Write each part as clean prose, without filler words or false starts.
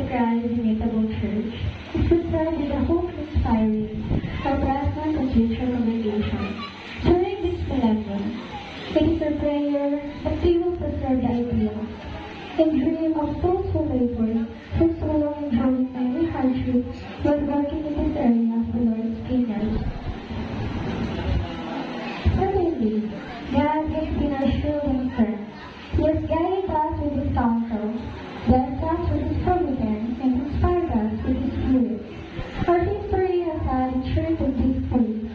Christ Imitable Church is concerned with the hope-inspiring for present and future congregation. During this millennium, it is our prayer that we will preserve the ideal and dream of those who labor, whose will enduring many hardships while working in this area of the Lord's kingdom. Certainly, God has been our shield and friend. He has guided us with His counsel, blessed us with His providence, and inspired us with His Spirit. Our history has had its share of disbelief,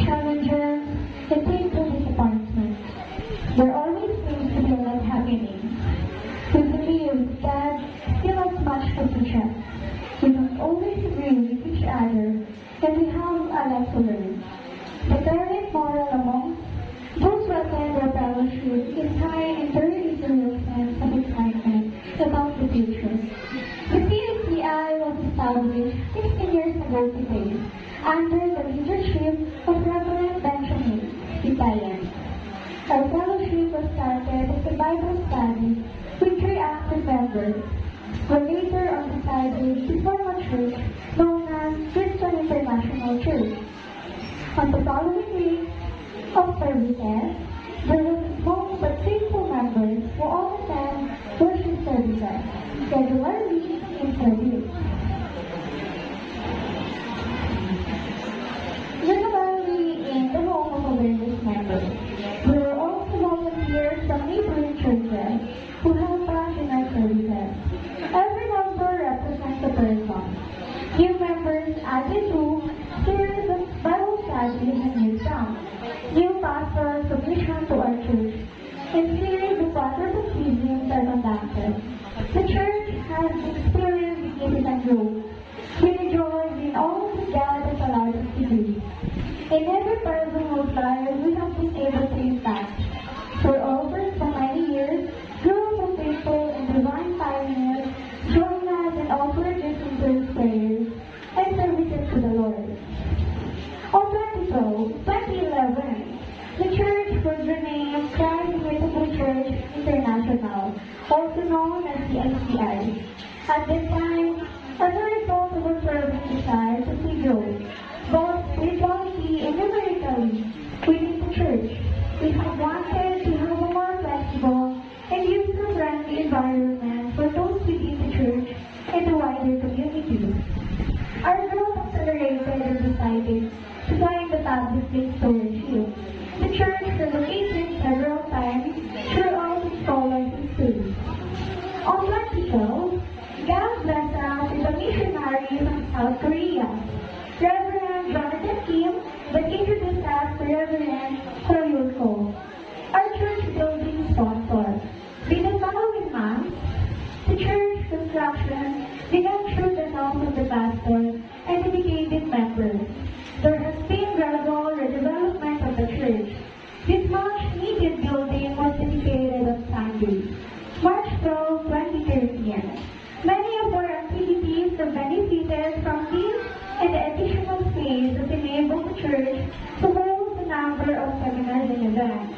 challenges, and painful disappointments. There always seems to be a lot happening. We believe God still has much to teach us. We don't always agree with each other, and we have a lot to learn. The current moral among those who attend our fellowship is high, and there is a real sense of excitement about the future. The CSCI was established 16 years ago today under the leadership of Reverend Benjamin Italian. Our fellowship was started as a Bible study with 3 active members, who later on decided to form a church known as Christian International Church. On the following week of services, there was a small but faithful members who all attend worship services regularly in service. Regularly in the home of awareness members, there were also volunteers from neighboring churches who help us in our services. Every member represents a person. New members added to series of Bible studies and new songs. New pastors commissioned to our church, and series of water baptisms are conducted. The church has experienced significant growth. We rejoice in all that God has allowed us to do. In every person whose life we have been able to impact. For over so many years, groups of people and divine pioneers join us and offer their sincere prayers and services to the Lord. On 2011, the church was renamed Christ Imitable Church International, also known as the CICI. At this time, as a result of our fervent desire to see growth, both spiritually and numerically, within the church, we have wanted to have a more flexible and user-friendly environment for those within the church and the wider community. Our growth accelerated and decided to join the public place stewardship. The church relocated several times throughout its scholar's history. On 2012, God blessed us with a missionary from South Korea, Reverend Jonathan Kim, that introduced us to Reverend Soyul Ko, our church building sponsor. In the following months, the church construction began through the help of the pastor and dedicated members. There has been gradual redevelopment of the church. This much-needed building was dedicated on Sunday, March 12, 2013. Many of our activities have benefited from this, and the additional space has enabled the church to hold a number of seminars and events.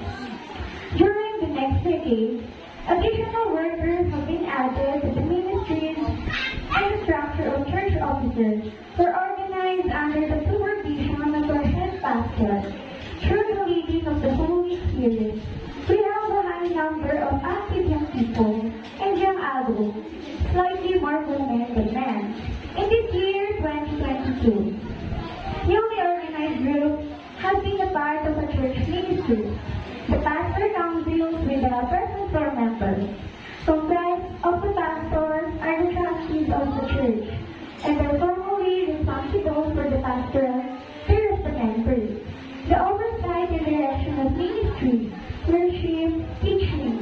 During the next decade, additional workers have been added to the ministries, and the structure of church offices were organized under the supervision of our head pastor. Through the leading of the Holy Spirit, we have a high number of active young people and young adults, slightly more women than men. In this year, 2022, newly organized groups have been a part of a church ministry. The pastor councils with the present floor members. Comprised of the pastors are the trustees of the church, and are formally responsible for the pastoral care of the members. The oversight and direction of ministry, worship, teaching,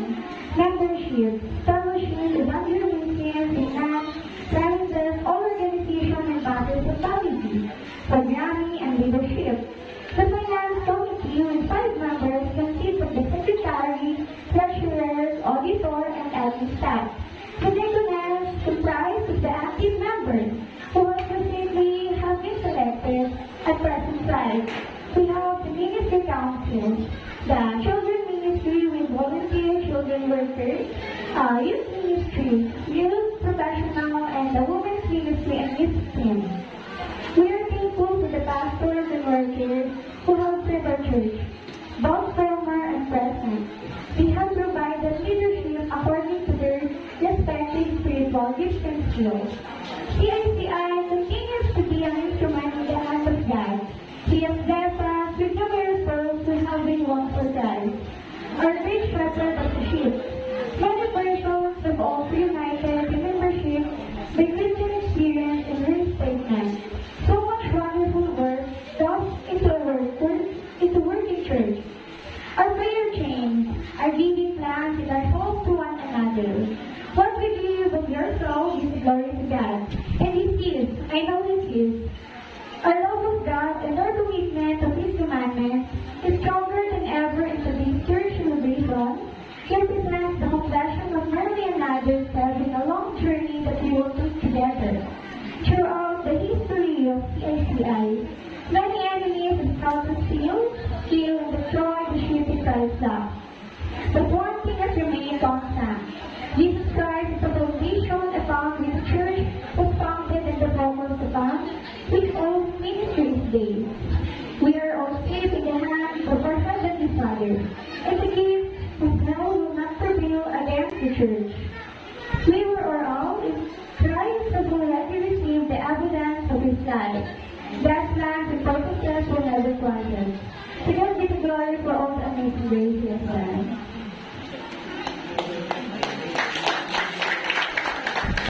membership, fellowship, evangelism, finance, services, all organization and matters of policy, programming, and leadership. The finance committee with 5 members consists of the secretary, treasurer, auditor, and admin staff. The diaconess comprised of the active members who recently have been selected at present time. We have the ministry council, the children ministry with volunteer children workers, youth ministry, youth professional, and and the women's ministry and youth team. We are thankful to the pastors and workers who have served our church, both former and present. They have provided leadership according to their respective spiritual gifts and skills. CICI continues to be an instrument in the hands of God. He has blessed us with numerous souls who have been won for Christ. Our great shepherd of the sheep. Many persons have also united in membership by Christian experience and real statement. So much wonderful work thus into working church. Our prayer chains, our giving plans, and our souls to one another. What we give of your soul is glory to God. And He sees, I know He sees. Our love of God and our commitment to His commandments is stronger than ever into this church celebration. It represents the completion of Mary and others having a long journey that we will take together. Throughout the history of CICI, many enemies have sought to steal, kill, and destroy the sheep in Christ's love. But one thing has remained constant. Jesus Christ is the foundation upon which the church was founded and developed upon, which all ministry is based. We are all safe in the hands of our Heavenly Father, and the gift of hell will not prevail against the church. We were all in Christ have already received the evidence of His life. That